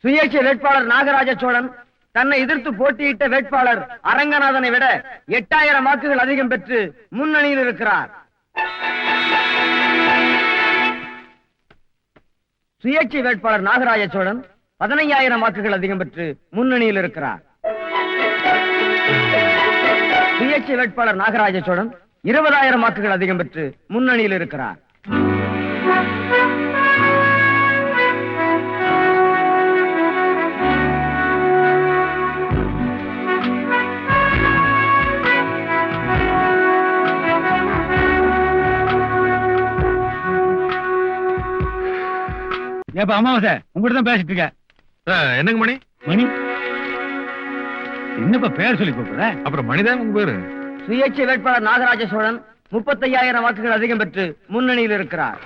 சுயேட்சை வேட்பாளர் நாகராஜ சோழன் தன்னை எதிர்த்து போட்டியிட்ட வேட்பாளர் அரங்கநாதனை விட 8000 வாக்குகள் அதிகம் பெற்று முன்னணியில் இருக்கிறார். சுயேட்சை வேட்பாளர் நாகராஜ சோழன் 15000 வாக்குகள் அதிகம் பெற்று முன்னணியில் இருக்கிறார். சுயேட்சை வேட்பாளர் நாகராஜ சோழன் 20000 வாக்குகள் அதிகம் பெற்று முன்னணியில் இருக்கிறார். ஏப்பா அமாவாசை உங்ககிட்ட தான் பேசிட்டு இருக்க. என்னங்க மணி? மணி என்னப்பா பேர் சொல்லி கூப்பிடுற? அப்புறம் மணிதான் உங்க பேரு. சுயேட்சை வேட்பாளர் நாகராஜ சோழன் 35000 வாக்குகள் அதிகம் பெற்று முன்னணியில் இருக்கிறார்.